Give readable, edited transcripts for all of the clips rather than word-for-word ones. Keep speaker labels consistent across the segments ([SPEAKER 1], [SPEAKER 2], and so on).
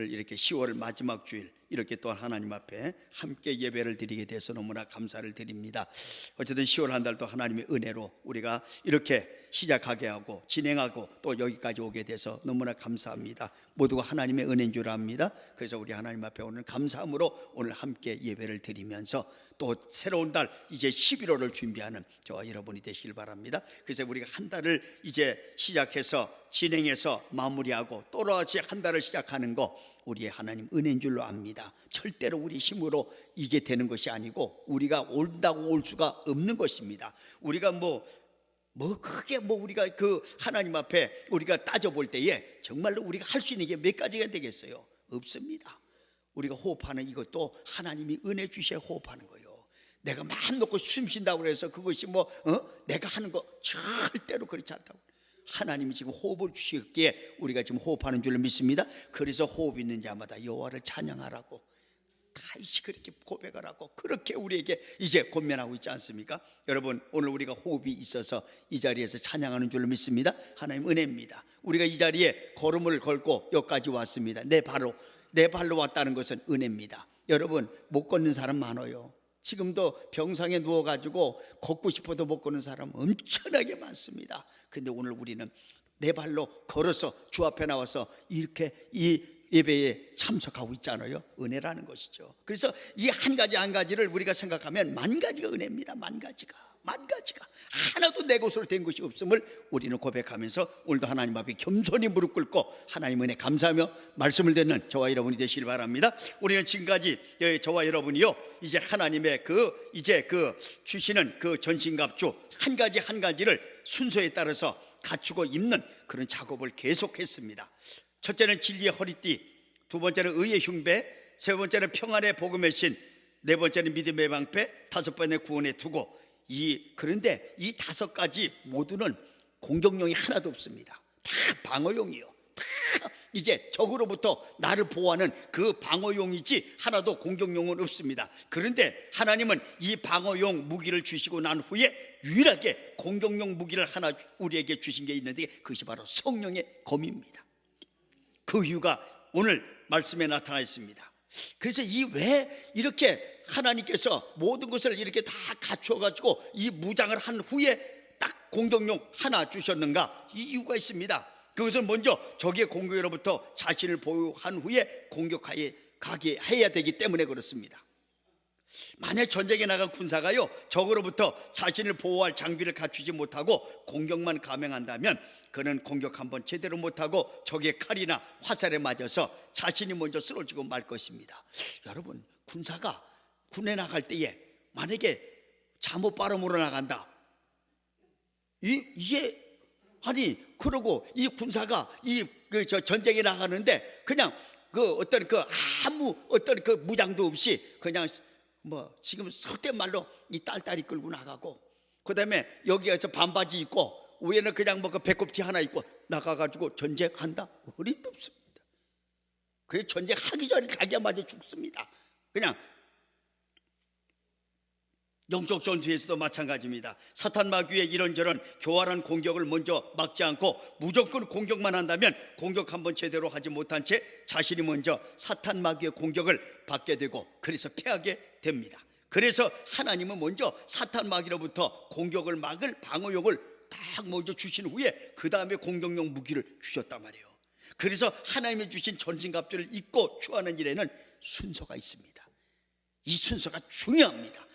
[SPEAKER 1] 오늘 이렇게 10월 마지막 주일 이렇게 또 하나님 앞에 함께 예배를 드리게 돼서 너무나 감사를 드립니다. 어쨌든 10월 한 달도 하나님의 은혜로 우리가 이렇게 시작하게 하고 진행하고 또 여기까지 오게 돼서 너무나 감사합니다. 모두가 하나님의 은혜인 줄 압니다. 그래서 우리 하나님 앞에 오늘 감사함으로 오늘 함께 예배를 드리면서 또 새로운 달 이제 11월을 준비하는 저와 여러분이 되시길 바랍니다. 그래서 우리가 한 달을 이제 시작해서 진행해서 마무리하고 또다시 한 달을 시작하는 거 우리의 하나님 은혜인 줄로 압니다. 절대로 우리 힘으로 이게 되는 것이 아니고 우리가 온다고 올 수가 없는 것입니다. 우리가 크게 우리가 그 하나님 앞에 우리가 따져볼 때에 정말로 우리가 할 수 있는 게 몇 가지가 되겠어요? 없습니다. 우리가 호흡하는 이것도 하나님이 은혜 주셔야 호흡하는 거예요. 내가 마음 놓고 숨 쉰다고 해서 그것이 내가 하는 거 절대로 그렇지 않다고. 하나님이 지금 호흡을 주셨기에 우리가 지금 호흡하는 줄로 믿습니다. 그래서 호흡 있는 자마다 여호와를 찬양하라고 다시 그렇게 고백을 하고 그렇게 우리에게 이제 권면하고 있지 않습니까? 여러분, 오늘 우리가 호흡이 있어서 이 자리에서 찬양하는 줄로 믿습니다. 하나님 은혜입니다. 우리가 이 자리에 걸음을 걸고 여기까지 왔습니다. 내 발로 왔다는 것은 은혜입니다. 여러분, 못 걷는 사람 많아요. 지금도 병상에 누워가지고 걷고 싶어도 못 걷는 사람 엄청나게 많습니다. 근데 오늘 우리는 내 발로 걸어서 주 앞에 나와서 이렇게 이 예배에 참석하고 있잖아요. 은혜라는 것이죠. 그래서 이 한 가지 한 가지를 우리가 생각하면 만 가지가 은혜입니다. 만 가지가 하나도 내 것으로 된 것이 없음을 우리는 고백하면서 오늘도 하나님 앞에 겸손히 무릎 꿇고 하나님 은혜 감사하며 말씀을 듣는 저와 여러분이 되시길 바랍니다. 우리는 지금까지 저와 여러분이요 이제 하나님의 이제 주시는 그 전신갑주 한 가지 한 가지를 순서에 따라서 갖추고 입는 그런 작업을 계속했습니다. 첫째는 진리의 허리띠, 두 번째는 의의 흉배, 세 번째는 평안의 복음의 신, 네 번째는 믿음의 방패, 다섯 번째는 구원의 투구. 그런데 이 다섯 가지 모두는 공격용이 하나도 없습니다. 다 방어용이요. 다 이제 적으로부터 나를 보호하는 그 방어용이지 하나도 공격용은 없습니다. 그런데 하나님은 이 방어용 무기를 주시고 난 후에 유일하게 공격용 무기를 하나 우리에게 주신 게 있는데 그것이 바로 성령의 검입니다. 그 이유가 오늘 말씀에 나타나 있습니다. 그래서 왜 이렇게 하나님께서 모든 것을 이렇게 다 갖추어 가지고 이 무장을 한 후에 딱 공격용 하나 주셨는가? 이 이유가 있습니다. 그것은 먼저 적의 공격으로부터 자신을 보호한 후에 공격하게 가게 해야 되기 때문에 그렇습니다. 만약 전쟁에 나간 군사가요 적으로부터 자신을 보호할 장비를 갖추지 못하고 공격만 감행한다면 그는 공격 한번 제대로 못하고 적의 칼이나 화살에 맞아서 자신이 먼저 쓰러지고 말 것입니다. 여러분, 군사가 군에 나갈 때에 만약에 잠옷 바람으로 나간다, 그러고 이 군사가 전쟁에 나가는데 그냥 아무 무장도 없이 그냥 지금 속된 말로 이 딸딸이 끌고 나가고 그 다음에 여기에서 반바지 입고 위에는 그냥 배꼽티 하나 입고 나가가지고 전쟁한다? 어림도 없습니다. 그래서 전쟁하기 전에 자기가 맞아 죽습니다. 그냥 영적 전투에서도 마찬가지입니다. 사탄 마귀의 이런저런 교활한 공격을 먼저 막지 않고 무조건 공격만 한다면 공격 한번 제대로 하지 못한 채 자신이 먼저 사탄 마귀의 공격을 받게 되고 그래서 패하게 됩니다. 그래서 하나님은 먼저 사탄 마귀로부터 공격을 막을 방어용을 딱 먼저 주신 후에 그 다음에 공격용 무기를 주셨단 말이에요. 그래서 하나님이 주신 전신갑주를 입고 추하는 일에는 순서가 있습니다. 이 순서가 중요합니다.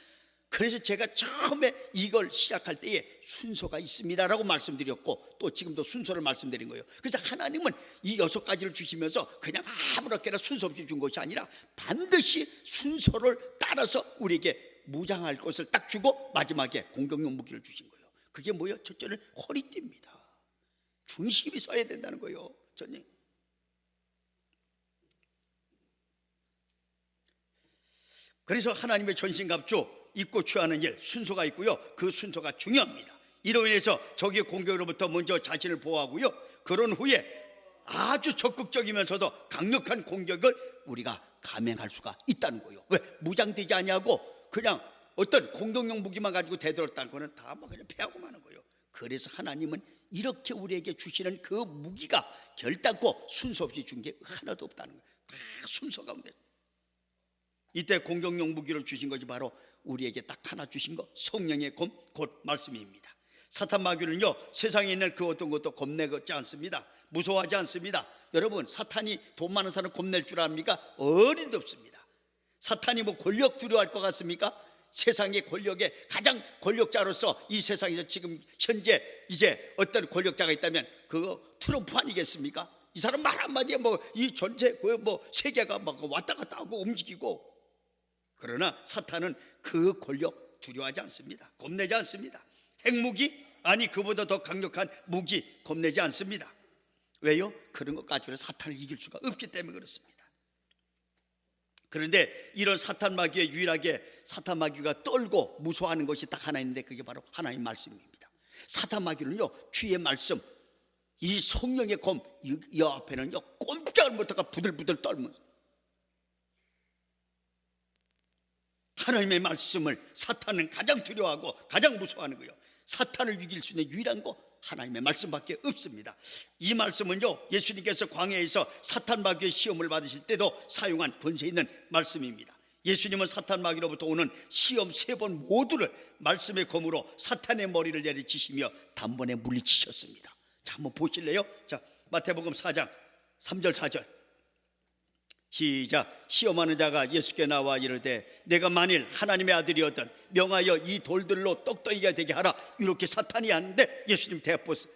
[SPEAKER 1] 그래서 제가 처음에 이걸 시작할 때에 순서가 있습니다라고 말씀드렸고 또 지금도 순서를 말씀드린 거예요. 그래서 하나님은 이 6가지를 주시면서 그냥 아무렇게나 순서 없이 준 것이 아니라 반드시 순서를 따라서 우리에게 무장할 것을 딱 주고 마지막에 공격용 무기를 주신 거예요. 그게 뭐예요? 첫째는 허리띠입니다. 중심이 서야 된다는 거예요. 전쟁. 그래서 하나님의 전신갑주 입고 취하는 일 순서가 있고요. 그 순서가 중요합니다. 이로 인해서 적의 공격으로부터 먼저 자신을 보호하고요. 그런 후에 아주 적극적이면서도 강력한 공격을 우리가 감행할 수가 있다는 거예요. 왜? 무장되지 아니하고 그냥 어떤 공격용 무기만 가지고 대들었다는 거는 다 그냥 패하고 마는 거예요. 그래서 하나님은 이렇게 우리에게 주시는 그 무기가 결단코 순서 없이 준 게 하나도 없다는 거예요. 다 순서 가운데. 이때 공격용 무기를 주신 것이 바로 우리에게 딱 하나 주신 것, 성령의 검, 곧 말씀입니다. 사탄 마귀는요, 세상에 있는 그 어떤 것도 겁내지 않습니다. 무서워하지 않습니다. 여러분, 사탄이 돈 많은 사람 겁낼 줄 압니까? 어린도 없습니다. 사탄이 뭐 권력 두려워할 것 같습니까? 세상의 권력의 가장 권력자로서 이 세상에서 지금 현재 이제 어떤 권력자가 있다면 그거 트럼프 아니겠습니까? 이 사람 말 한마디에 뭐 이 전체 뭐 세계가 막 왔다 갔다 하고 움직이고. 그러나 사탄은 그 권력 두려워하지 않습니다. 겁내지 않습니다. 핵무기? 아니, 그보다 더 강력한 무기 겁내지 않습니다. 왜요? 그런 것 가지고 사탄을 이길 수가 없기 때문에 그렇습니다. 그런데 이런 사탄 마귀에 유일하게 사탄 마귀가 떨고 무서워하는 것이 딱 하나 있는데 그게 바로 하나님 말씀입니다. 사탄 마귀는요, 주의 말씀, 이 성령의 검, 이 앞에는요 꼼짝을 못하고 부들부들 떨면서 하나님의 말씀을 사탄은 가장 두려워하고 가장 무서워하는 거예요. 사탄을 이길 수 있는 유일한 거 하나님의 말씀밖에 없습니다. 이 말씀은요, 예수님께서 광야에서 사탄 마귀의 시험을 받으실 때도 사용한 권세 있는 말씀입니다. 예수님은 사탄 마귀로부터 오는 시험 3번 모두를 말씀의 검으로 사탄의 머리를 내리치시며 단번에 물리치셨습니다. 자, 한번 보실래요? 자, 마태복음 4장 3절 4절 시작. 시험하는 자가 예수께 나와 이르되 내가 만일 하나님의 아들이었던 명하여 이 돌들로 떡덩이가 되게 하라, 이렇게 사탄이 하는데 예수님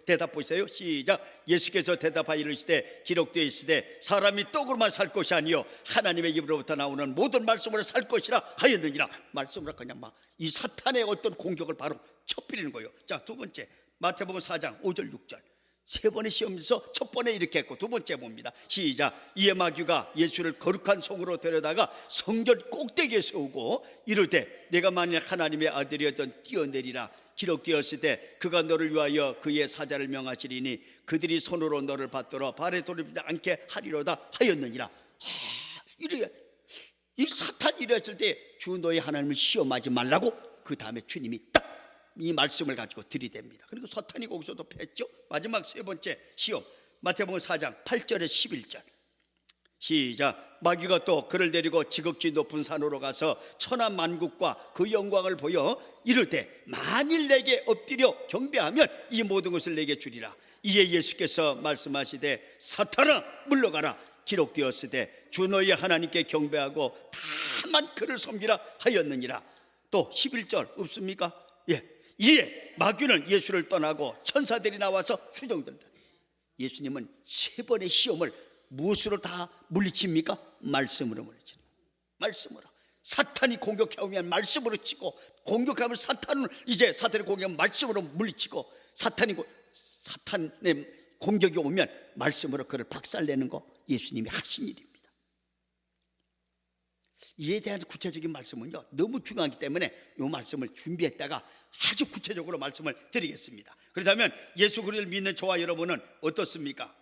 [SPEAKER 1] 대답 보세요. 시작. 예수께서 대답하여 이르시되 기록되어 있으되 사람이 떡으로만 살 것이 아니요 하나님의 입으로부터 나오는 모든 말씀으로 살 것이라 하였느니라. 말씀으로 그냥 막 이 사탄의 어떤 공격을 바로 쳐버리는 거예요. 자, 두 번째 마태복음 4장 5절 6절 3번의 시험에서 첫 번에 이렇게 했고 두 번째 봅니다. 시작. 이에 마귀가 예수를 거룩한 성으로 데려다가 성전 꼭대기에 세우고 이르되 내가 만일 하나님의 아들이었던 뛰어내리라, 기록되었을 때 그가 너를 위하여 그의 사자를 명하시리니 그들이 손으로 너를 받들어 발에 돌리지 않게 하리로다 하였느니라. 이 사탄이 이랬을 때 주 너의 하나님을 시험하지 말라고 그 다음에 주님이 딱 이 말씀을 가지고 들이댑니다. 그리고 사탄이 거기서도 패했죠. 마지막 3번째 시험 마태복음 4장 8절에 11절 시작. 마귀가 또 그를 데리고 지극히 높은 산으로 가서 천하 만국과 그 영광을 보여 이르되 만일 내게 엎드려 경배하면 이 모든 것을 내게 주리라. 이에 예수께서 말씀하시되 사탄아 물러가라, 기록되었으되 주 너희 하나님께 경배하고 다만 그를 섬기라 하였느니라. 또 11절 없습니까? 예. 이에 마귀는 예수를 떠나고 천사들이 나와서 수종된다. 예수님은 3번의 시험을 무엇으로 다 물리칩니까? 말씀으로 물리칩니다. 말씀으로. 사탄이 공격해오면 말씀으로 치고, 공격하면 사탄을 이제 사탄의 공격은 말씀으로 물리치고, 사탄의 공격이 오면 말씀으로 그를 박살내는 거 예수님이 하신 일입니다. 이에 대한 구체적인 말씀은요 너무 중요하기 때문에 이 말씀을 준비했다가 아주 구체적으로 말씀을 드리겠습니다. 그렇다면 예수 그리스도를 믿는 저와 여러분은 어떻습니까?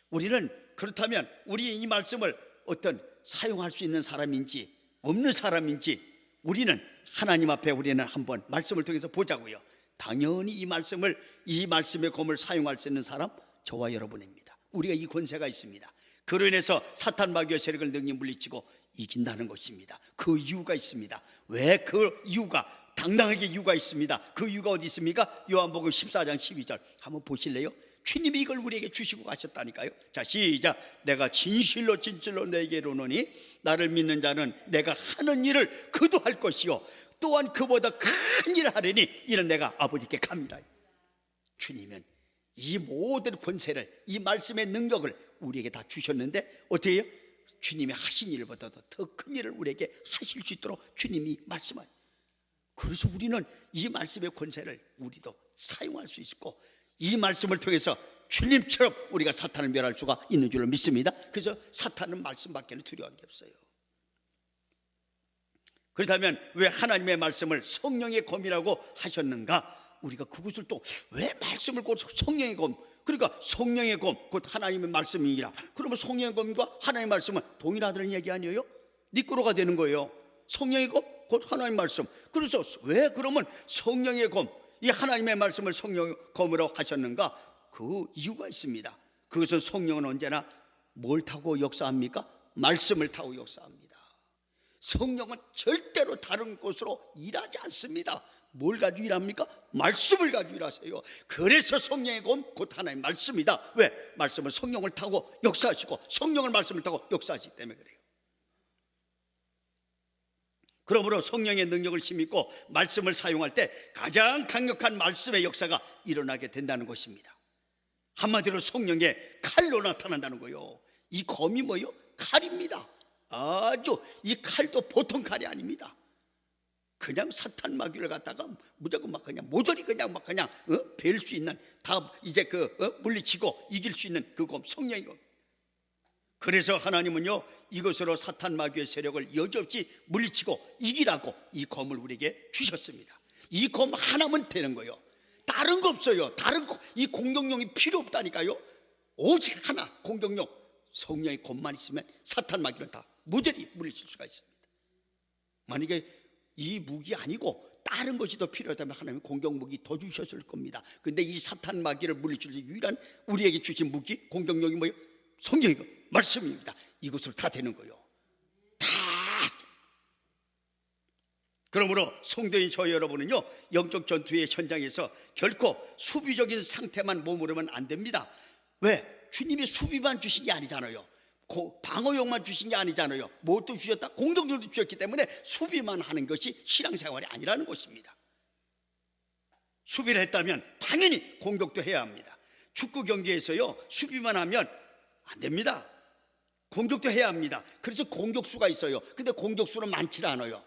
[SPEAKER 1] 우리는 그렇다면 우리 이 말씀을 어떤 사용할 수 있는 사람인지 없는 사람인지 우리는 하나님 앞에 우리는 한번 말씀을 통해서 보자고요. 당연히 이 말씀의 검을 사용할 수 있는 사람 저와 여러분입니다. 우리가 이 권세가 있습니다. 그로 인해서 사탄 마귀의 세력을 능히 물리치고 이긴다는 것입니다. 그 이유가 있습니다. 왜 그 이유가 당당하게 이유가 있습니다. 그 이유가 어디 있습니까? 요한복음 14장 12절 한번 보실래요? 주님이 이걸 우리에게 주시고 가셨다니까요. 자, 시작. 내가 진실로 너에게 이르노니 나를 믿는 자는 내가 하는 일을 그도 할 것이요 또한 그보다 큰 일을 하리니 이는 내가 아버지께 감이라. 주님은 이 모든 권세를, 이 말씀의 능력을 우리에게 다 주셨는데 어떻게 해요? 주님이 하신 일보다도 더 큰 일을 우리에게 하실 수 있도록 주님이 말씀하세요. 그래서 우리는 이 말씀의 권세를 우리도 사용할 수 있고 이 말씀을 통해서 주님처럼 우리가 사탄을 멸할 수가 있는 줄로 믿습니다. 그래서 사탄은 말씀밖에는 두려운 게 없어요. 그렇다면 왜 하나님의 말씀을 성령의 검이라고 하셨는가? 우리가 그것을 또 왜 말씀을 곧 성령의 검, 그러니까 성령의 검 곧 하나님의 말씀이라. 그러면 성령의 검과 하나님의 말씀은 동일하다는 얘기 아니에요? 니꾸로가 되는 거예요. 성령의 검 곧 하나님의 말씀. 그래서 왜 그러면 성령의 검, 이 하나님의 말씀을 성령의 검으로 하셨는가? 그 이유가 있습니다. 그것은 성령은 언제나 뭘 타고 역사합니까? 말씀을 타고 역사합니다. 성령은 절대로 다른 곳으로 일하지 않습니다. 뭘 가지고 일합니까? 말씀을 가지고 일하세요. 그래서 성령의 검 곧 하나의 말씀이다. 왜? 말씀은 성령을 타고 역사하시고 성령을 말씀을 타고 역사하시기 때문에 그래요. 그러므로 성령의 능력을 힘입고 말씀을 사용할 때 가장 강력한 말씀의 역사가 일어나게 된다는 것입니다. 한마디로 성령의 칼로 나타난다는 거예요. 이 검이 뭐예요? 칼입니다. 아주 이 칼도 보통 칼이 아닙니다. 그냥 사탄 마귀를 갖다가 무조건 막 그냥 모조리 그냥 막 그냥 벨 수 있는, 다 이제 물리치고 이길 수 있는 그 검, 성령의 검. 그래서 하나님은요 이것으로 사탄 마귀의 세력을 여지없이 물리치고 이기라고 이 검을 우리에게 주셨습니다. 이 검 하나면 되는 거예요. 다른 거 없어요. 다른 거, 이 공격용이 필요 없다니까요. 오직 하나, 공격용 성령의 검만 있으면 사탄 마귀는 다 무절히 물리칠 수가 있습니다. 만약에 이 무기 아니고 다른 것이 더 필요하다면 하나님은 공격 무기 더 주셨을 겁니다. 근데 이 사탄 마귀를 물리칠 수 유일한 우리에게 주신 무기, 공격용이 뭐예요? 성령이고 말씀입니다. 이것을 다 되는 거예요. 다. 그러므로 성도인 저 여러분은요 영적 전투의 현장에서 결코 수비적인 상태만 머무르면 안 됩니다. 왜? 주님이 수비만 주신 게 아니잖아요. 방어용만 주신 게 아니잖아요. 무엇도 주셨다? 공격력도 주셨기 때문에 수비만 하는 것이 신앙생활이 아니라는 것입니다. 수비를 했다면 당연히 공격도 해야 합니다. 축구 경기에서요 수비만 하면 안 됩니다. 공격도 해야 합니다. 그래서 공격수가 있어요. 근데 공격수는 많지 않아요.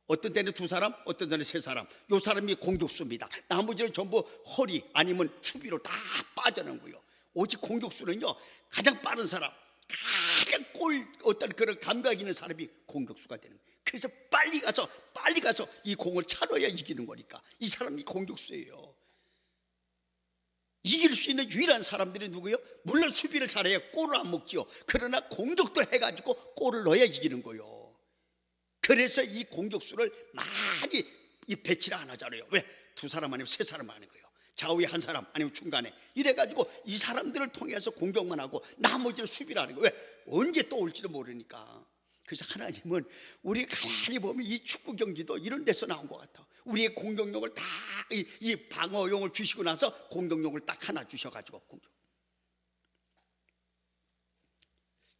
[SPEAKER 1] 어떤 때는 2사람, 어떤 때는 3사람. 요 사람이 공격수입니다. 나머지는 전부 허리 아니면 수비로 다 빠져나온 거예요. 오직 공격수는요 가장 빠른 사람, 가장 어떤 그런 감각 있는 사람이 공격수가 되는 거예요. 그래서 빨리 가서 이 공을 차려야 이기는 거니까 이 사람이 공격수예요. 이길 수 있는 유일한 사람들이 누구예요? 물론 수비를 잘해야 골을 안 먹죠. 그러나 공격도 해가지고 골을 넣어야 이기는 거예요. 그래서 이 공격수를 많이 배치를 안 하잖아요. 왜? 2사람 아니면 3사람 하는 거예요. 좌우에 1사람 아니면 중간에 이래가지고 이 사람들을 통해서 공격만 하고 나머지는 수비를 하는 거예요. 왜? 언제 또 올지도 모르니까. 그래서 하나님은 우리 가만히 보면 이 축구 경기도 이런 데서 나온 것 같아. 우리의 공격력을 다 이 방어용을 주시고 나서 공격력을 딱 하나 주셔가지고 공격.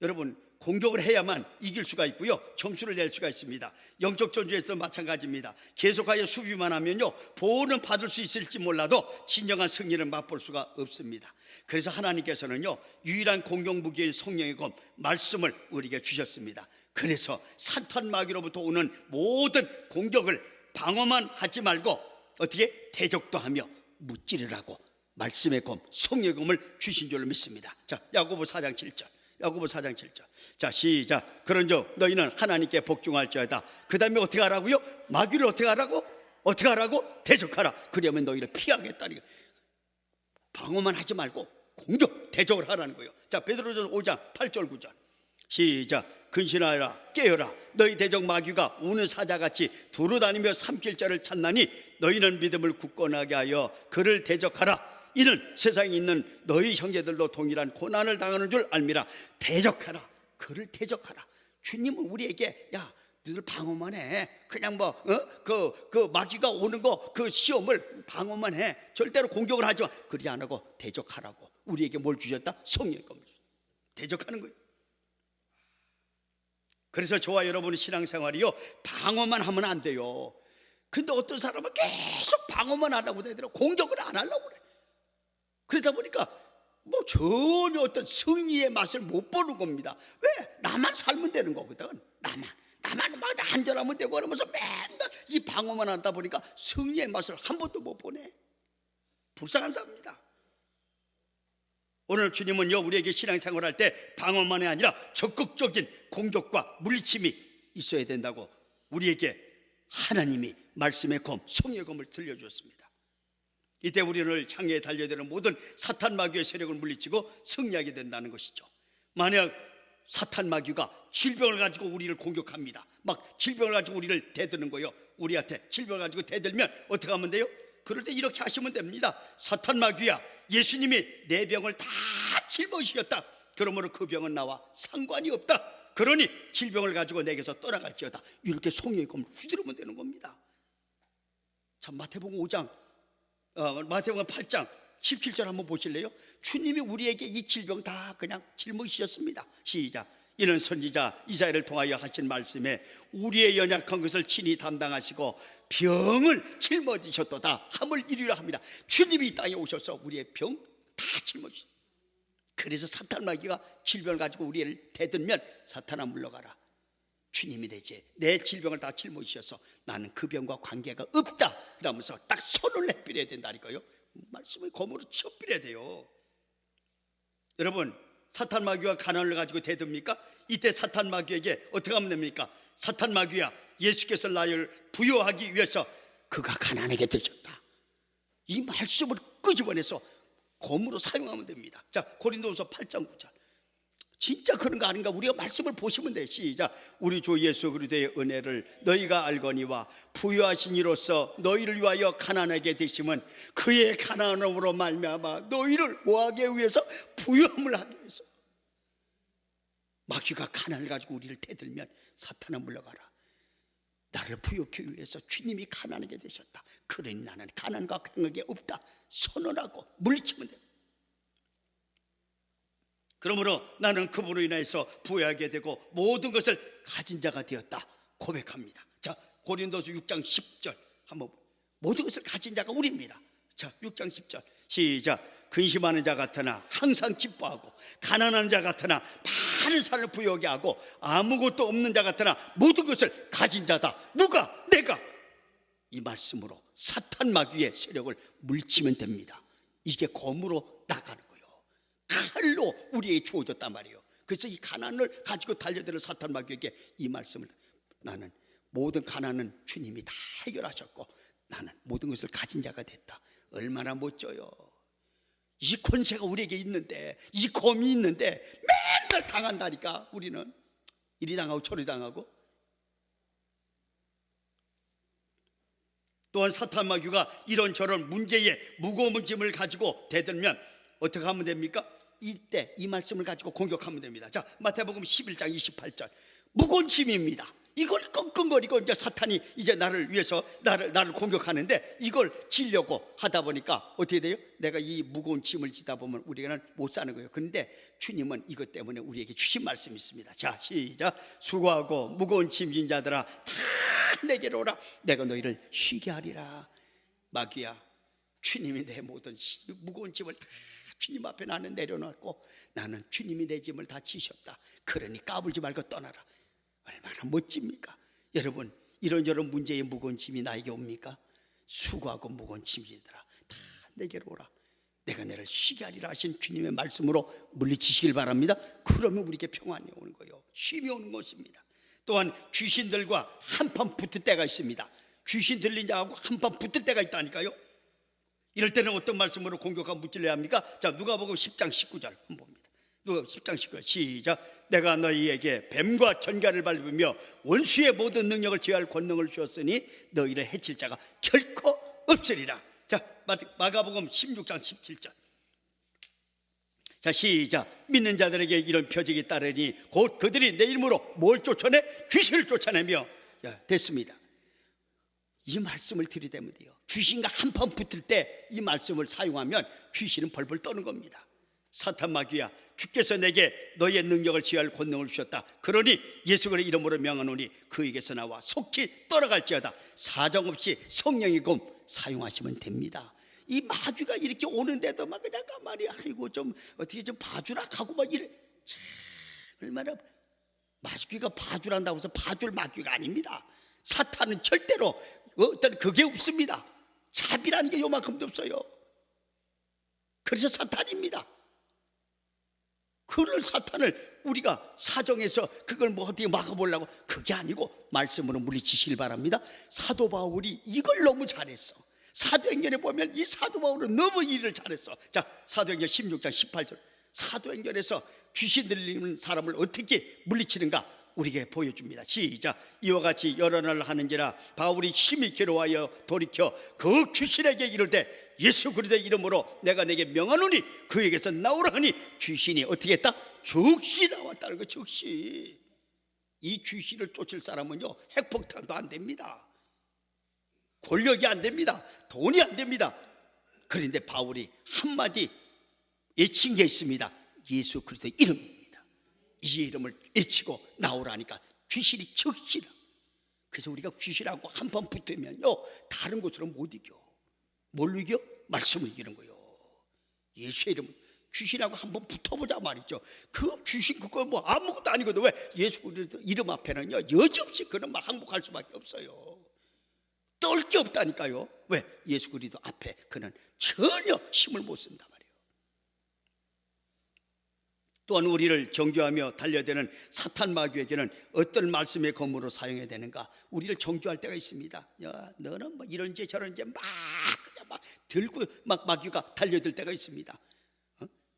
[SPEAKER 1] 여러분 공격을 해야만 이길 수가 있고요 점수를 낼 수가 있습니다. 영적 전투에서도 마찬가지입니다. 계속하여 수비만 하면요 보호는 받을 수 있을지 몰라도 진정한 승리를 맛볼 수가 없습니다. 그래서 하나님께서는요 유일한 공격 무기인 성령의 검 말씀을 우리에게 주셨습니다. 그래서 사탄 마귀로부터 오는 모든 공격을 방어만 하지 말고 어떻게 대적도 하며 무찌르라고 말씀의 검 성령의 검을 주신 줄로 믿습니다. 자 야고보 4장 7절. 야고보 4장 7절. 자 시작. 그런즉 너희는 하나님께 복종할지어다. 그 다음에 어떻게 하라고요? 마귀를 어떻게 하라고? 어떻게 하라고? 대적하라. 그러면 너희를 피하겠다니. 방어만 하지 말고 공격 대적을 하라는 거예요. 자 베드로전서 5장 8절 9절. 시작. 근신하여라 깨어라. 너희 대적 마귀가 우는 사자같이 두루다니며 삼킬 자를 찾나니 너희는 믿음을 굳건하게 하여 그를 대적하라. 이는 세상에 있는 너희 형제들도 동일한 고난을 당하는 줄 알미라. 대적하라. 그를 대적하라. 주님은 우리에게 야 너희들 방어만 해. 그냥 그 마귀가 오는 거 그 시험을 방어만 해. 절대로 공격을 하지 마. 그러지 안 하고 대적하라고. 우리에게 뭘 주셨다? 성령의 검을 대적하는 거예요. 그래서 저와 여러분의 신앙생활이요 방어만 하면 안 돼요. 근데 어떤 사람은 계속 방어만 하려고 되더라고. 공격을 안 하려고 그래. 그러다 보니까 뭐 전혀 어떤 승리의 맛을 못 보는 겁니다. 왜? 나만 살면 되는 거거든. 나만 막 안전하면 되고 그러면서 맨날 이 방어만 하다 보니까 승리의 맛을 한 번도 못 보네. 불쌍한 사람입니다. 오늘 주님은요 우리에게 신앙생활할 때 방어만이 아니라 적극적인 공격과 물리침이 있어야 된다고 우리에게 하나님이 말씀의 검, 성령의 검을 들려주었습니다. 이때 우리를 향해 달려야 되는 모든 사탄 마귀의 세력을 물리치고 승리하게 된다는 것이죠. 만약 사탄 마귀가 질병을 가지고 우리를 공격합니다. 막 질병을 가지고 우리를 대드는 거예요. 우리한테 질병을 가지고 대들면 어떻게 하면 돼요? 그럴 때 이렇게 하시면 됩니다. 사탄 마귀야, 예수님이 내 병을 다 짊어지셨다. 그러므로 그 병은 나와 상관이 없다. 그러니 질병을 가지고 내게서 떠나갈지어다. 이렇게 성령의 검을 휘두르면 되는 겁니다. 자, 마태복음 5장, 마태복음 8장 17절 한번 보실래요? 주님이 우리에게 이 질병 다 그냥 짊어지셨습니다. 시작. 이는 선지자 이사야를 통하여 하신 말씀에 우리의 연약한 것을 친히 담당하시고 병을 짊어지셨도다 함을 이루려 합니다. 주님이 이 땅에 오셔서 우리의 병 다 짊어지셨어요. 그래서 사탄 마귀가 질병을 가지고 우리를 대들면 사탄아 물러가라. 주님이 되지 내 질병을 다 짊어지셔서 나는 그 병과 관계가 없다 그러면서 딱 손을 내밀어야 된다니까요. 말씀을 검으로 쳐밀어야 돼요. 여러분, 사탄 마귀와 가난을 가지고 대듭니까? 이때 사탄 마귀에게 어떻게 하면 됩니까? 사탄 마귀야, 예수께서 나를 부여하기 위해서 그가 가난하게 되셨다. 이 말씀을 끄집어내서 검으로 사용하면 됩니다. 자, 고린도후서 8장 9절. 진짜 그런 거 아닌가? 우리가 말씀을 보시면 돼요. 시작. 우리 주 예수 그리스도의 은혜를 너희가 알거니와 부유하신 이로써 너희를 위하여 가난하게 되심은 그의 가난함으로 말미암아 너희를 뭐하기 위해서? 부유함을 하기 위해서. 마귀가 가난을 가지고 우리를 대들면 사탄아 물러가라. 나를 부욕하기 위해서 주님이 가난하게 되셨다. 그러니 나는 가난과 행악이 없다 선언하고 물리치면 됩니다. 그러므로 나는 그분으로 인해서 부유하게 되고 모든 것을 가진 자가 되었다 고백합니다. 자, 고린도서 6장 10절 한번. 모든 것을 가진 자가 우리입니다. 자, 6장 10절 시작. 근심하는 자 같으나 항상 기뻐하고 가난한 자 같으나 많은 삶을 부유하게 하고 아무것도 없는 자 같으나 모든 것을 가진 자다. 누가? 내가. 이 말씀으로 사탄 마귀의 세력을 물리치면 됩니다. 이게 검으로 나가는 거예요. 칼로 우리에게 주어졌단 말이에요. 그래서 이 가난을 가지고 달려드는 사탄 마귀에게 이 말씀을, 나는 모든 가난은 주님이 다 해결하셨고 나는 모든 것을 가진 자가 됐다. 얼마나 멋져요. 이 권세가 우리에게 있는데, 이 검이 있는데 맨날 당한다니까. 우리는 이리 당하고 저리 당하고. 또한 사탄 마귀가 이런저런 문제에 무거운 짐을 가지고 대들면 어떻게 하면 됩니까? 이때 이 말씀을 가지고 공격하면 됩니다. 자, 마태복음 11장 28절. 무거운 짐입니다. 이걸 끙끙거리고 이제 사탄이 이제 나를 위해서 나를 공격하는데 이걸 지려고 하다 보니까 어떻게 돼요? 내가 이 무거운 짐을 지다 보면 우리는 못 사는 거예요. 그런데 주님은 이것 때문에 우리에게 주신 말씀이 있습니다. 자, 시작. 수고하고 무거운 짐진 자들아 다 내게로 오라. 내가 너희를 쉬게 하리라. 마귀야, 주님이 내 모든 무거운 짐을 다 주님 앞에 나는 내려놨고 나는 주님이 내 짐을 다 지셨다. 그러니 까불지 말고 떠나라. 얼마나 멋집니까? 여러분, 이런저런 문제의 무거운 짐이 나에게 옵니까? 수고하고 무거운 짐이더라 다 내게로 오라. 내가 너를 쉬게 하리라 하신 주님의 말씀으로 물리치시길 바랍니다. 그러면 우리에게 평안이 오는 거예요. 쉼이 오는 것입니다. 또한 귀신들과 한판 붙을 때가 있습니다. 귀신 들린 자하고 한판 붙을 때가 있다니까요. 이럴 때는 어떤 말씀으로 공격하고 무찔러야 합니까? 자, 누가복음 10장 19절 한번 봅니다. 누가복음 10장 19절 시작. 내가 너희에게 뱀과 전갈을 밟으며 원수의 모든 능력을 제어할 권능을 주었으니 너희를 해칠 자가 결코 없으리라. 자, 마가복음 16장 17절. 자, 시작. 믿는 자들에게 이런 표적이 따르니 곧 그들이 내 이름으로 뭘 쫓아내? 귀신을 쫓아내며. 됐습니다. 이 말씀을 들이대면 돼요. 귀신과 한판 붙을 때 이 말씀을 사용하면 귀신은 벌벌 떠는 겁니다. 사탄 마귀야, 주께서 내게 너의 능력을 지휘할 권능을 주셨다. 그러니 예수 그리스도의 이름으로 명하노니 그에게서 나와 속히 떠나갈지어다. 사정없이 성령의 검 사용하시면 됩니다. 이 마귀가 이렇게 오는데도 막 그냥 가만히 아이고 좀 어떻게 좀 봐주라 하고 막 이래. 얼마나 마귀가 봐주란다고 해서 봐줄 마귀가 아닙니다. 사탄은 절대로 어떤 그게 없습니다. 자비라는 게 요만큼도 없어요. 그래서 사탄입니다. 그걸 사탄을 우리가 사정해서 그걸 뭐 어떻게 막아보려고, 그게 아니고 말씀으로 물리치시길 바랍니다. 사도 바울이 이걸 너무 잘했어. 사도행전에 보면 이 사도 바울은 너무 일을 잘했어. 자, 사도행전 16장 18절. 사도행전에서 귀신 들리는 사람을 어떻게 물리치는가 우리에게 보여줍니다. 시작. 이와 같이 여러 날 하는지라 바울이 심히 괴로워하여 돌이켜 그 귀신에게 이르되 예수 그리스도의 이름으로 내가 내게 명하노니 그에게서 나오라 하니 귀신이 어떻게 했다? 즉시 나왔다는 거. 즉시. 이 귀신을 쫓을 사람은요 핵폭탄도 안 됩니다. 권력이 안 됩니다. 돈이 안 됩니다. 그런데 바울이 한마디 외친 게 있습니다. 예수 그리스도의 이름입니다. 이 이름을 외치고 나오라니까 귀신이 적시라. 그래서 우리가 귀신하고 한 번 붙으면요 다른 것으로 못 이겨. 뭘로 이겨? 말씀을 이기는 거예요. 예수의 이름은 귀신하고 한번 붙어보자 말이죠. 그 귀신 그거 뭐 아무것도 아니거든. 왜? 예수 그리스도 이름 앞에는요 여지없이 그는 막 항복할 수밖에 없어요. 떨 게 없다니까요. 왜? 예수 그리스도 앞에 그는 전혀 힘을 못 쓴단 말이에요. 또한 우리를 정죄하며 달려드는 사탄 마귀에게는 어떤 말씀의 검으로 사용해야 되는가? 우리를 정죄할 때가 있습니다. 야, 너는 뭐 이런지 저런지 막 그냥 막 들고 막 마귀가 달려들 때가 있습니다.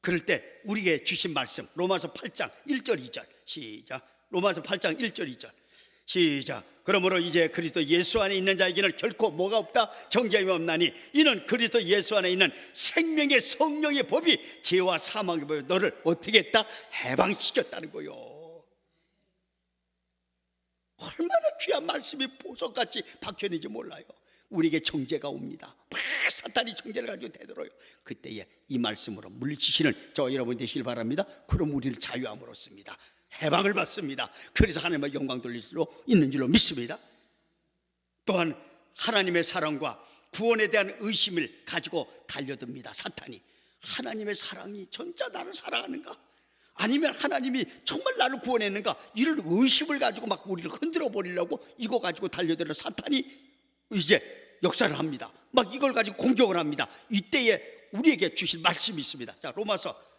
[SPEAKER 1] 그럴 때 우리에게 주신 말씀 로마서 8장 1절 2절 시작. 로마서 8장 1절 2절 시작. 그러므로 이제 그리스도 예수 안에 있는 자에게는 결코 뭐가 없다? 정죄함이 없나니 이는 그리스도 예수 안에 있는 생명의 성령의 법이 죄와 사망의 법이 너를 어떻게 했다? 해방시켰다는 거요. 얼마나 귀한 말씀이 보석같이 박혀있는지 몰라요. 우리에게 정죄가 옵니다. 막 사탄이 정죄를 가지고 되돌아요. 그때에 이 말씀으로 물리치시는 저와 여러분 되시길 바랍니다. 그럼 우리를 자유함으로 씁니다. 해방을 받습니다. 그래서 하나님의 영광 돌릴 수 있는 줄로 믿습니다. 또한 하나님의 사랑과 구원에 대한 의심을 가지고 달려듭니다. 사탄이 하나님의 사랑이 진짜 나를 사랑하는가? 아니면 하나님이 정말 나를 구원했는가? 이를 의심을 가지고 막 우리를 흔들어 버리려고 이거 가지고 달려드는 사탄이 이제 역사를 합니다. 막 이걸 가지고 공격을 합니다. 이때에 우리에게 주실 말씀이 있습니다. 자, 로마서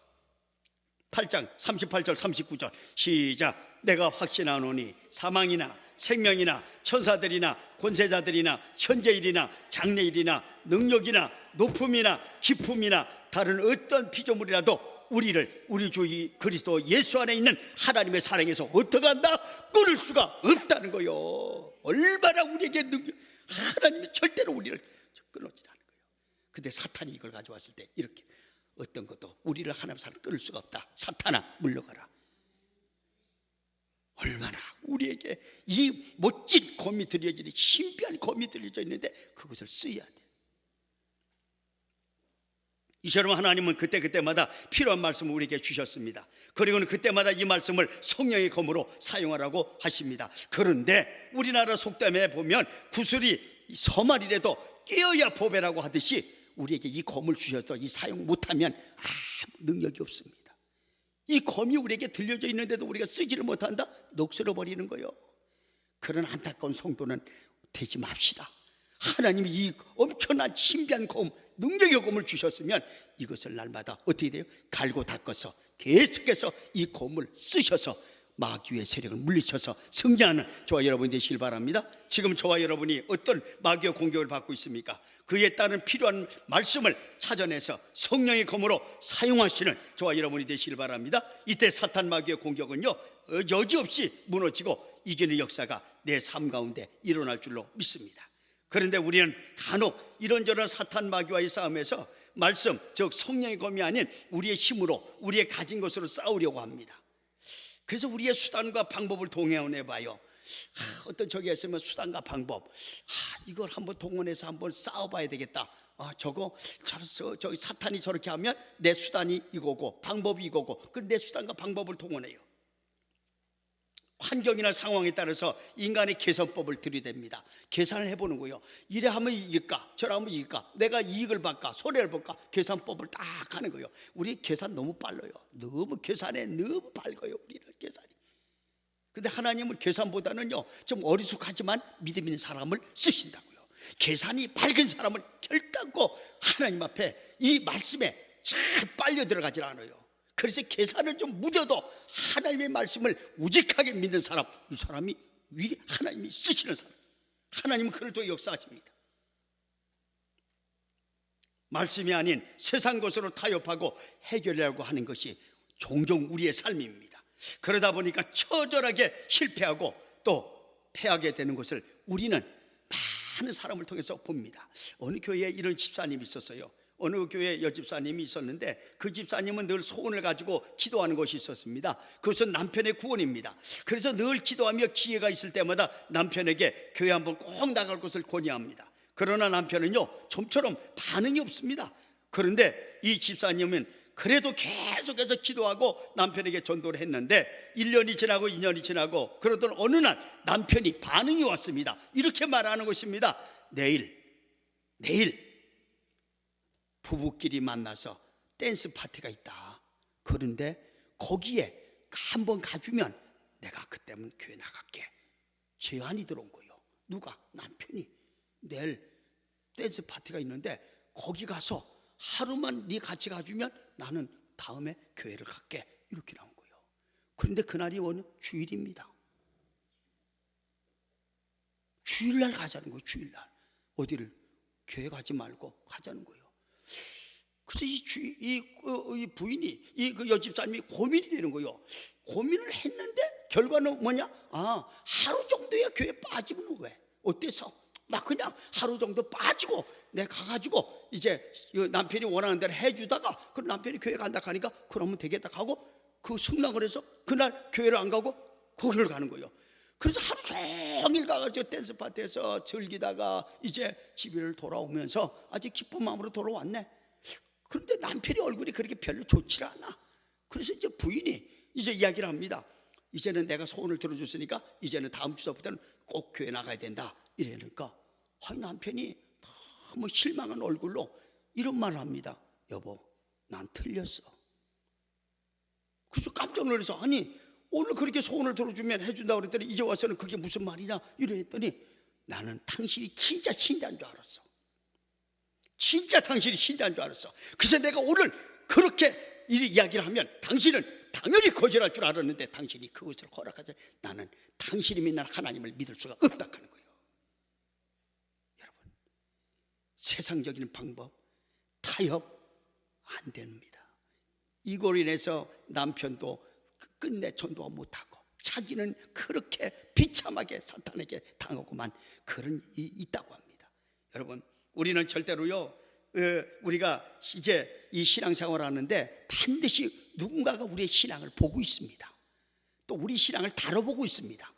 [SPEAKER 1] 8장 38절 39절 시작. 내가 확신하노니 사망이나 생명이나 천사들이나 권세자들이나 현재일이나 장래일이나 능력이나 높음이나 깊음이나 다른 어떤 피조물이라도 우리를 우리 주 그리스도 예수 안에 있는 하나님의 사랑에서 어떻게 한다? 끊을 수가 없다는 거요. 얼마나 우리에게 하나님이 절대로 우리를 끊어지지 않는 거예요. 근데 사탄이 이걸 가져왔을 때 이렇게 어떤 것도 우리를 하나님 사랑 끊을 수가 없다. 사탄아 물러가라. 얼마나 우리에게 이 멋진 검이 들려지는 신비한 검이 들려져 있는데 그것을 써야 돼. 이처럼 하나님은 그때마다 필요한 말씀을 우리에게 주셨습니다. 그리고는 그때마다 이 말씀을 성령의 검으로 사용하라고 하십니다. 그런데 우리나라 속담에 보면 구슬이 서말이라도 깨어야 보배라고 하듯이 우리에게 이 검을 주셔서 이 사용 못하면 아무 능력이 없습니다. 이 검이 우리에게 들려져 있는데도 우리가 쓰지를 못한다? 녹슬어 버리는 거예요. 그런 안타까운 성도는 되지 맙시다. 하나님이 이 엄청난 신비한 검, 능력의 검을 주셨으면 이것을 날마다 어떻게 돼요? 갈고 닦아서 계속해서 이 검을 쓰셔서 마귀의 세력을 물리쳐서 승리하는 저와 여러분이 되시길 바랍니다. 지금 저와 여러분이 어떤 마귀의 공격을 받고 있습니까? 그에 따른 필요한 말씀을 찾아내서 성령의 검으로 사용하시는 저와 여러분이 되시길 바랍니다. 이때 사탄 마귀의 공격은요 여지없이 무너지고 이기는 역사가 내 삶 가운데 일어날 줄로 믿습니다. 그런데 우리는 간혹 이런저런 사탄 마귀와의 싸움에서 말씀, 즉 성령의 검이 아닌 우리의 힘으로 우리의 가진 것으로 싸우려고 합니다. 그래서 우리의 수단과 방법을 동원해 봐요. 어떤 적이 있으면 수단과 방법, 이걸 한번 동원해서 한번 싸워봐야 되겠다. 저거 사탄이 저렇게 하면 내 수단이 이거고 방법이 이거고, 그럼 내 수단과 방법을 동원해요. 환경이나 상황에 따라서 인간의 계산법을 들이댑니다. 계산을 해보는 거예요. 이래 하면 이길까, 저래 하면 이길까, 내가 이익을 받까, 손해를 볼까, 계산법을 딱 하는 거예요. 우리 계산 너무 빨라요. 너무 계산에 너무 밝아요. 우리는 계산이. 근데 하나님은 계산보다는요 좀 어리숙하지만 믿음 있는 사람을 쓰신다고요. 계산이 밝은 사람은 결단코 하나님 앞에 이 말씀에 잘 빨려 들어가질 않아요. 그래서 계산을 좀 무뎌도 하나님의 말씀을 우직하게 믿는 사람, 이 사람이 하나님이 쓰시는 사람, 하나님은 그를 또 역사하십니다. 말씀이 아닌 세상 것으로 타협하고 해결하려고 하는 것이 종종 우리의 삶입니다. 그러다 보니까 처절하게 실패하고 또 패하게 되는 것을 우리는 많은 사람을 통해서 봅니다. 어느 교회에 이런 집사님이 있었어요. 어느 교회 여집사님이 있었는데 그 집사님은 늘 소원을 가지고 기도하는 것이 있었습니다. 그것은 남편의 구원입니다. 그래서 늘 기도하며 기회가 있을 때마다 남편에게 교회 한번 꼭 나갈 것을 권유합니다. 그러나 남편은요 좀처럼 반응이 없습니다. 그런데 이 집사님은 그래도 계속해서 기도하고 남편에게 전도를 했는데 1년이 지나고 2년이 지나고 그러던 어느 날 남편이 반응이 왔습니다. 이렇게 말하는 것입니다. 내일 부부끼리 만나서 댄스 파티가 있다. 그런데 거기에 한번 가주면 내가 그때면 교회 나갈게. 제안이 들어온 거예요. 누가? 남편이. 내일 댄스 파티가 있는데 거기 가서 하루만 네 같이 가주면 나는 다음에 교회를 갈게. 이렇게 나온 거예요. 그런데 그날이 어느 주일입니다. 주일날 가자는 거예요. 주일날. 어디를? 교회 가지 말고 가자는 거예요. 그래서 이 부인이 그 여집사님이 고민이 되는 거예요. 고민을 했는데 결과는 뭐냐? 하루 정도야 교회 빠지면 왜? 어때서? 막 그냥 하루 정도 빠지고 내가 가가지고 이제 남편이 원하는 대로 해주다가 그 남편이 교회 간다 하니까 그러면 되겠다 하고 그 승낙을 해서 그날 교회를 안 가고 거기를 가는 거예요. 그래서 하루 종일 가가지고 댄스 파티에서 즐기다가 이제 집을 돌아오면서 아주 기쁜 마음으로 돌아왔네. 그런데 남편이 얼굴이 그렇게 별로 좋지 않아. 그래서 이제 부인이 이제 이야기를 합니다. 이제는 내가 소원을 들어줬으니까 이제는 다음 주부터는 꼭 교회 나가야 된다. 이러니까 남편이 너무 실망한 얼굴로 이런 말을 합니다. 여보, 난 틀렸어. 그래서 깜짝 놀라서 아니 오늘 그렇게 소원을 들어주면 해준다고 그랬더니 이제 와서는 그게 무슨 말이냐 이랬더니 나는 당신이 진짜 신자인 줄 알았어. 진짜 당신이 신자인 줄 알았어. 그래서 내가 오늘 그렇게 이야기를 하면 당신은 당연히 거절할 줄 알았는데 당신이 그것을 허락하자. 나는 당신이 믿는 하나님을 믿을 수가 없다 하는 거예요. 여러분, 세상적인 방법, 타협 안 됩니다. 이걸로 인해서 남편도 끝내 전도가 못하고 자기는 그렇게 비참하게 사탄에게 당하고만 그런 일이 있다고 합니다. 여러분, 우리는 절대로요 우리가 이제 이 신앙생활을 하는데 반드시 누군가가 우리의 신앙을 보고 있습니다. 또 우리 신앙을 다뤄보고 있습니다.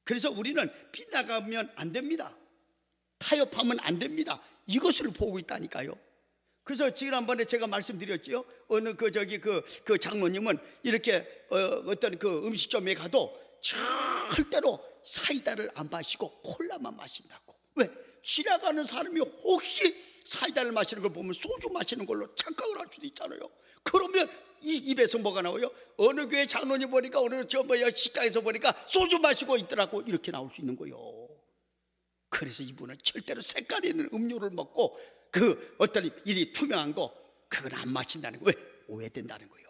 [SPEAKER 1] 그래서 우리는 빗나가면 안 됩니다. 타협하면 안 됩니다. 이것을 보고 있다니까요. 그래서 지난번에 제가 말씀드렸죠. 어느 그 장로님은 이렇게 어떤 그 음식점에 가도 절대로 사이다를 안 마시고 콜라만 마신다고. 왜? 지나가는 사람이 혹시 사이다를 마시는 걸 보면 소주 마시는 걸로 착각을 할 수도 있잖아요. 그러면 이 입에서 뭐가 나와요? 어느 교회 장로님 보니까 어느 식당에서 보니까 소주 마시고 있더라고. 이렇게 나올 수 있는 거예요. 그래서 이분은 절대로 색깔 있는 음료를 먹고 그 어떤 일이 투명한 거 그건 안 마신다는 거예요. 왜? 오해된다는 거예요.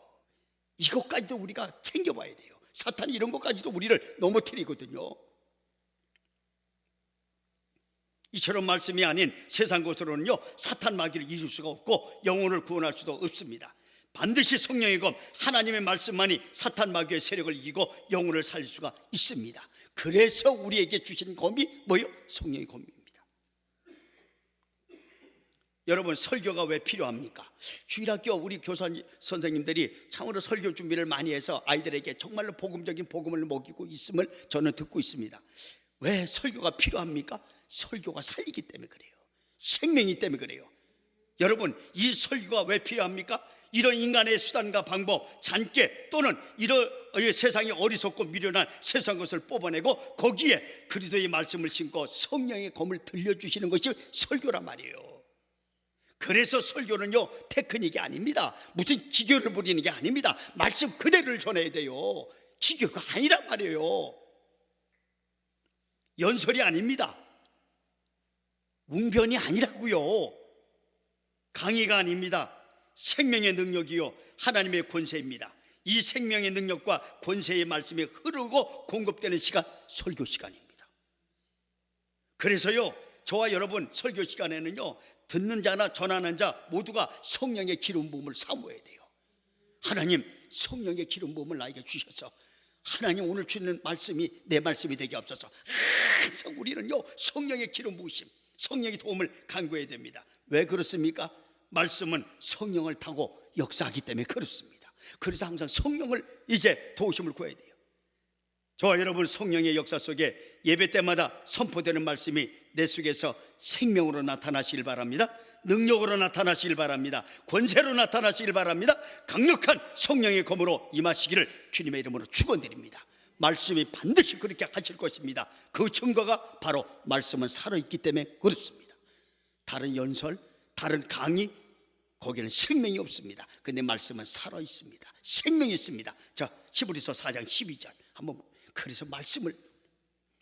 [SPEAKER 1] 이것까지도 우리가 챙겨봐야 돼요. 사탄이 이런 것까지도 우리를 넘어뜨리거든요. 이처럼 말씀이 아닌 세상 것으로는요 사탄 마귀를 이길 수가 없고 영혼을 구원할 수도 없습니다. 반드시 성령의 검 하나님의 말씀만이 사탄 마귀의 세력을 이기고 영혼을 살릴 수가 있습니다. 그래서 우리에게 주신 검이 뭐예요? 성령의 검입니다. 여러분, 설교가 왜 필요합니까? 주일학교 우리 교사 선생님들이 참으로 설교 준비를 많이 해서 아이들에게 정말로 복음적인 복음을 먹이고 있음을 저는 듣고 있습니다. 왜 설교가 필요합니까? 설교가 살리기 때문에 그래요. 생명이기 때문에 그래요. 여러분, 이 설교가 왜 필요합니까? 이런 인간의 수단과 방법, 잔꾀 또는 이런 세상이 어리석고 미련한 세상 것을 뽑아내고 거기에 그리스도의 말씀을 심고 성령의 검을 들려주시는 것이 설교란 말이에요. 그래서 설교는요 테크닉이 아닙니다. 무슨 지교를 부리는 게 아닙니다. 말씀 그대로를 전해야 돼요. 지교가 아니란 말이에요. 연설이 아닙니다. 웅변이 아니라고요. 강의가 아닙니다. 생명의 능력이요 하나님의 권세입니다. 이 생명의 능력과 권세의 말씀이 흐르고 공급되는 시간, 설교 시간입니다. 그래서요 저와 여러분 설교 시간에는요 듣는 자나 전하는 자 모두가 성령의 기름 부음을 사모해야 돼요. 하나님, 성령의 기름 부음을 나에게 주셔서 하나님 오늘 주는 말씀이 내 말씀이 되게 없어서 항상 우리는요 성령의 기름 부으심, 성령의 도움을 간구해야 됩니다. 왜 그렇습니까? 말씀은 성령을 타고 역사하기 때문에 그렇습니다. 그래서 항상 성령을 이제 도우심을 구해야 돼요. 저와 여러분, 성령의 역사 속에 예배 때마다 선포되는 말씀이 내 속에서 생명으로 나타나시길 바랍니다. 능력으로 나타나시길 바랍니다. 권세로 나타나시길 바랍니다. 강력한 성령의 검으로 임하시기를 주님의 이름으로 축원드립니다. 말씀이 반드시 그렇게 하실 것입니다. 그 증거가 바로 말씀은 살아있기 때문에 그렇습니다. 다른 연설, 다른 강의, 거기에는 생명이 없습니다. 근데 말씀은 살아있습니다. 생명이 있습니다. 자, 히브리서 4장 12절 한번. 그래서 말씀을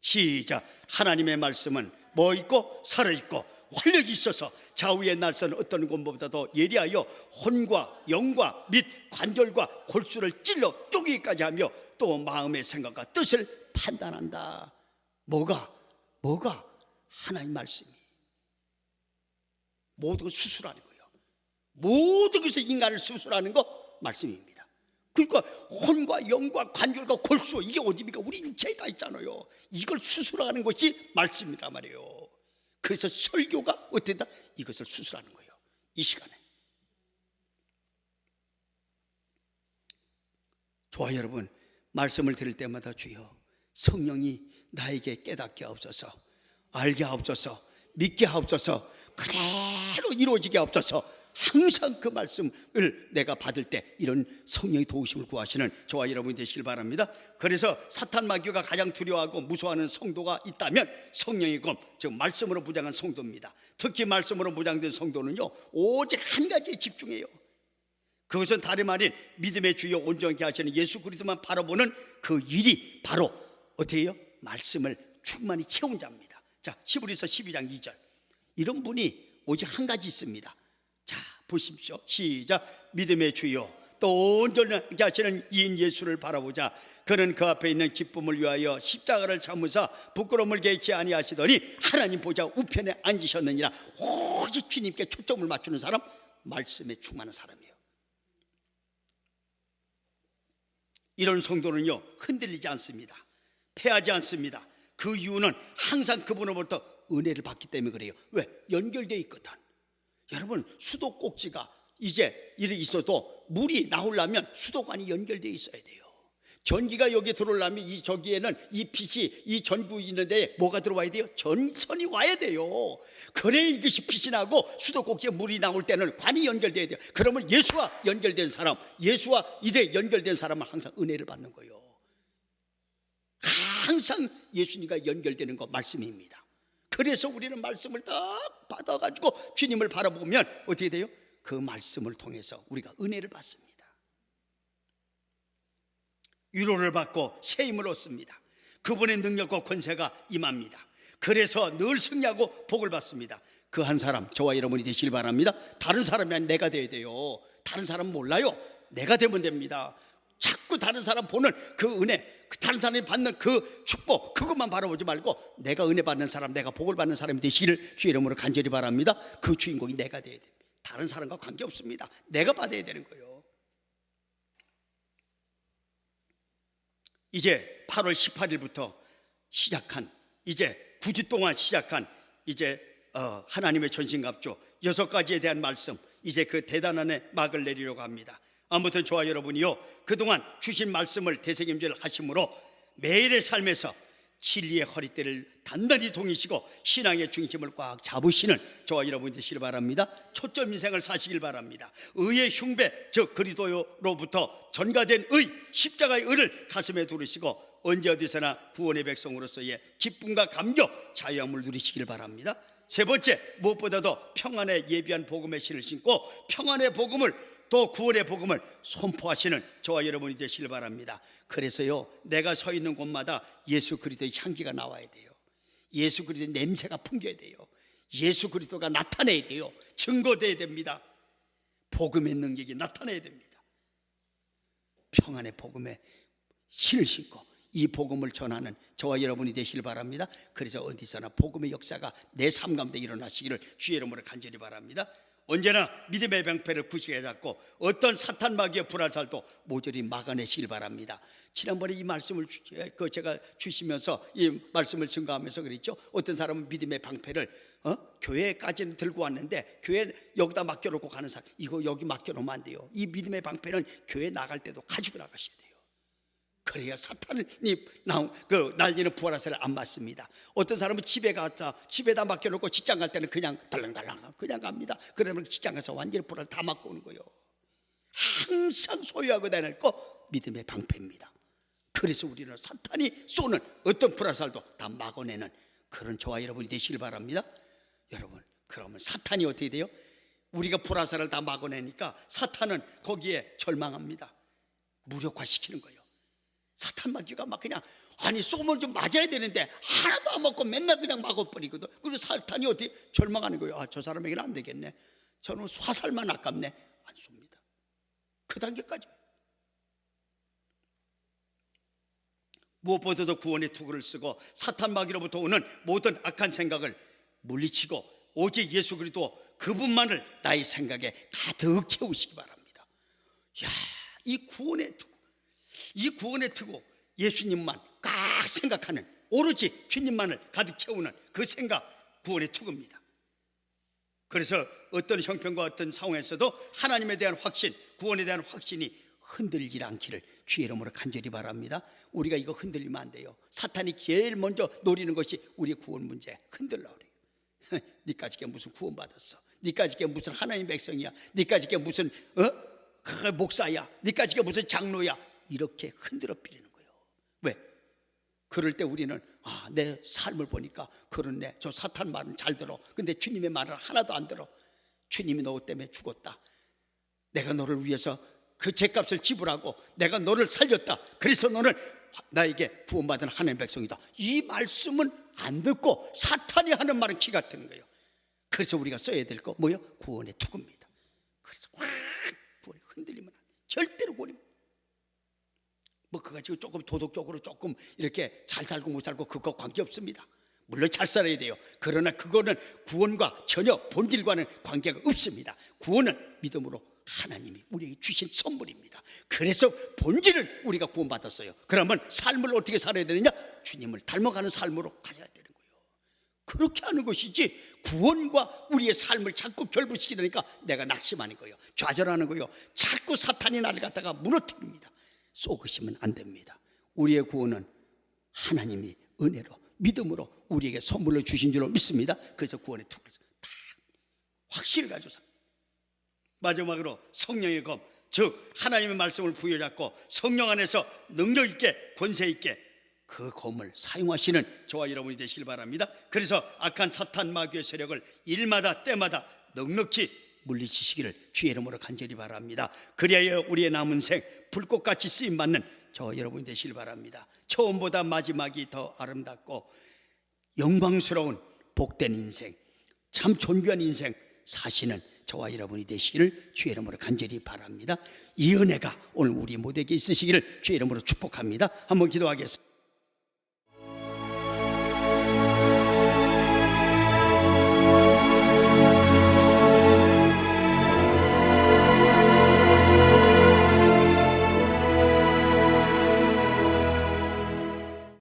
[SPEAKER 1] 시작. 하나님의 말씀은 뭐 있고 살아있고 활력이 있어서 좌우의 날선 어떤 것보다도 예리하여 혼과 영과 및 관절과 골수를 찔러 쪼개기까지 하며 또 마음의 생각과 뜻을 판단한다. 뭐가? 하나님 말씀이 모든 걸 수술하는 거예요. 모든 것에서 인간을 수술하는 거 말씀입니다. 그러니까 혼과 영과 관절과 골수, 이게 어디입니까? 우리 육체에 다 있잖아요. 이걸 수술하는 것이 말씀이란 말이에요. 그래서 설교가 어떻게 된다? 이것을 수술하는 거예요. 이 시간에. 저와 여러분, 말씀을 들을 때마다 주여 성령이 나에게 깨닫게 하옵소서, 알게 하옵소서, 믿게 하옵소서, 그대로 이루어지게 하옵소서. 항상 그 말씀을 내가 받을 때 이런 성령의 도우심을 구하시는 저와 여러분이 되시길 바랍니다. 그래서 사탄 마귀가 가장 두려워하고 무서워하는 성도가 있다면 성령의 검, 즉 말씀으로 무장한 성도입니다. 특히 말씀으로 무장된 성도는요, 오직 한 가지에 집중해요. 그것은 다름 아닌 믿음의 주여 온전케 하시는 예수 그리스도만 바라보는 그 일이 바로 어떻게 해요? 말씀을 충만히 채운 자입니다. 자, 히브리서 12장 2절. 이런 분이 오직 한 가지 있습니다. 자, 보십시오. 시작. 믿음의 주여 또 온전하게 하시는 이인 예수를 바라보자. 그는 그 앞에 있는 기쁨을 위하여 십자가를 참으사 부끄러움을 개의치 아니하시더니 하나님 보좌 우편에 앉으셨느니라. 오직 주님께 초점을 맞추는 사람, 말씀에 충만한 사람이에요. 이런 성도는요, 흔들리지 않습니다. 패하지 않습니다. 그 이유는 항상 그분으로부터 은혜를 받기 때문에 그래요. 왜? 연결되어 있거든. 여러분, 수도꼭지가 이제 일이 있어도 물이 나오려면 수도관이 연결되어 있어야 돼요. 전기가 여기 들어오려면 이 저기에는 이 빛이 이 전구 있는데 뭐가 들어와야 돼요? 전선이 와야 돼요. 그래 이것이 빛이 나고 수도꼭지에 물이 나올 때는 관이 연결돼야 돼요. 그러면 예수와 연결된 사람, 예수와 이래 연결된 사람은 항상 은혜를 받는 거예요. 항상 예수님과 연결되는 거 말씀입니다. 그래서 우리는 말씀을 딱 받아가지고 주님을 바라보면 어떻게 돼요? 그 말씀을 통해서 우리가 은혜를 받습니다. 위로를 받고 세임을 얻습니다. 그분의 능력과 권세가 임합니다. 그래서 늘 승리하고 복을 받습니다. 그 한 사람, 저와 여러분이 되시길 바랍니다. 다른 사람이 아니라 내가 돼야 돼요. 다른 사람 몰라요. 내가 되면 됩니다. 자꾸 다른 사람 보는 그 은혜, 다른 사람이 받는 그 축복, 그것만 바라보지 말고 내가 은혜 받는 사람, 내가 복을 받는 사람이 되시기를 주의 이름으로 간절히 바랍니다. 그 주인공이 내가 돼야 됩니다. 다른 사람과 관계없습니다. 내가 받아야 되는 거예요. 이제 8월 18일부터 시작한, 이제 9주 동안 시작한 이제 하나님의 전신갑주 6가지에 대한 말씀, 이제 그 대단한 막을 내리려고 합니다. 아무튼 저와 여러분이요, 그동안 주신 말씀을 되새김질 하심으로 매일의 삶에서 진리의 허리띠를 단단히 동이시고 신앙의 중심을 꽉 잡으시는 저와 여러분이 되시길 바랍니다. 초점 인생을 사시길 바랍니다. 의의 흉배, 즉 그리스도로부터 전가된 의, 십자가의 의를 가슴에 두르시고 언제 어디서나 구원의 백성으로서의 기쁨과 감격, 자유함을 누리시길 바랍니다. 세 번째, 무엇보다도 평안의 예비한 복음의 신을 신고 평안의 복음을, 또 구원의 복음을 선포하시는 저와 여러분이 되시길 바랍니다. 그래서요, 내가 서 있는 곳마다 예수 그리스도의 향기가 나와야 돼요. 예수 그리스도의 냄새가 풍겨야 돼요. 예수 그리스도가 나타내야 돼요. 증거돼야 됩니다. 복음의 능력이 나타내야 됩니다. 평안의 복음에 신을 신고 이 복음을 전하는 저와 여러분이 되시길 바랍니다. 그래서 어디서나 복음의 역사가 내 삶 가운데 일어나시기를 주의 이름으로 간절히 바랍니다. 언제나 믿음의 방패를 굳게 잡고 어떤 사탄 마귀의 불화살도 모조리 막아내시길 바랍니다. 지난번에 이 말씀을 제가 주시면서 이 말씀을 증거하면서 그랬죠. 어떤 사람은 믿음의 방패를 교회까지는 들고 왔는데 교회 여기다 맡겨놓고 가는 사람, 이거 여기 맡겨놓으면 안 돼요. 이 믿음의 방패는 교회 나갈 때도 가지고 나가셔야 돼요. 그래야 사탄이 날리는 부활화살을 안 맞습니다. 어떤 사람은 집에다 맡겨놓고 직장 갈 때는 그냥 달랑달랑 그냥 갑니다. 그러면 직장 가서 완전히 부활을 다 맞고 오는 거예요. 항상 소유하고 다닐 거 믿음의 방패입니다. 그래서 우리는 사탄이 쏘는 어떤 불화살도 다 막아내는 그런 저와 여러분이 되시길 바랍니다. 여러분, 그러면 사탄이 어떻게 돼요? 우리가 불화살을 다 막아내니까 사탄은 거기에 절망합니다. 무력화시키는 거예요. 사탄 마귀가 막 그냥 쏘면 좀 맞아야 되는데 하나도 안 맞고 맨날 그냥 막아버리거든. 그리고 사탄이 어떻게 절망하는 거예요. 저 사람에게는 안 되겠네. 저는 화살만 아깝네. 안 쏩니다. 그 단계까지. 무엇보다도 구원의 투구를 쓰고 사탄 마귀로부터 오는 모든 악한 생각을 물리치고 오직 예수 그리스도 그분만을 나의 생각에 가득 채우시기 바랍니다. 이 구원의 투구, 예수님만 꽉 생각하는, 오로지 주님만을 가득 채우는 그 생각, 구원의 투구입니다. 그래서 어떤 형편과 어떤 상황에서도 하나님에 대한 확신, 구원에 대한 확신이 흔들리지 않기를 주의 이름으로 간절히 바랍니다. 우리가 이거 흔들리면 안 돼요. 사탄이 제일 먼저 노리는 것이 우리의 구원 문제. 흔들려 그래요. 니까지 게 무슨 구원 받았어? 니까지 게 무슨 하나님 백성이야? 니까지 게 무슨 목사야? 니까지 게 무슨 장로야? 이렇게 흔들어 버리는 거예요. 왜? 그럴 때 우리는 내 삶을 보니까 그렇네. 저 사탄 말은 잘 들어. 근데 주님의 말은 하나도 안 들어. 주님이 너 때문에 죽었다. 내가 너를 위해서 그 죄값을 지불하고 내가 너를 살렸다. 그래서 너는 나에게 구원받은 하나님의 백성이다. 이 말씀은 안 듣고 사탄이 하는 말은 기 같은 거예요. 그래서 우리가 써야 될 거 뭐예요? 구원의 투구입니다. 그래서 확 구원이 흔들리면 안 돼. 절대로 구원이 그거 가지고 조금 도덕적으로 조금 이렇게 잘 살고 못 살고 그거 관계없습니다. 물론 잘 살아야 돼요. 그러나 그거는 구원과 전혀 본질과는 관계가 없습니다. 구원은 믿음으로 하나님이 우리에게 주신 선물입니다. 그래서 본질은 우리가 구원받았어요. 그러면 삶을 어떻게 살아야 되느냐? 주님을 닮아가는 삶으로 가야 되는 거예요. 그렇게 하는 것이지 구원과 우리의 삶을 자꾸 결부시키니까 내가 낙심하는 거예요. 좌절하는 거예요. 자꾸 사탄이 나를 갖다가 무너뜨립니다. 쏘으시면 안 됩니다. 우리의 구원은 하나님이 은혜로 믿음으로 우리에게 선물로 주신 줄로 믿습니다. 그래서 구원의 투구를 다 확실히 가지고 마지막으로 성령의 검, 즉 하나님의 말씀을 부여잡고 성령 안에서 능력 있게 권세 있게 그 검을 사용하시는 저와 여러분이 되시길 바랍니다. 그래서 악한 사탄 마귀의 세력을 일마다 때마다 넉넉히 물리치시기를 주의 이름으로 간절히 바랍니다. 그리하여 우리의 남은 생 불꽃같이 쓰임받는 저 여러분이 되시길 바랍니다. 처음보다 마지막이 더 아름답고 영광스러운 복된 인생, 참 존귀한 인생 사시는 저와 여러분이 되시기를 주의 이름으로 간절히 바랍니다. 이 은혜가 오늘 우리 모두에게 있으시기를 주의 이름으로 축복합니다. 한번 기도하겠습니다.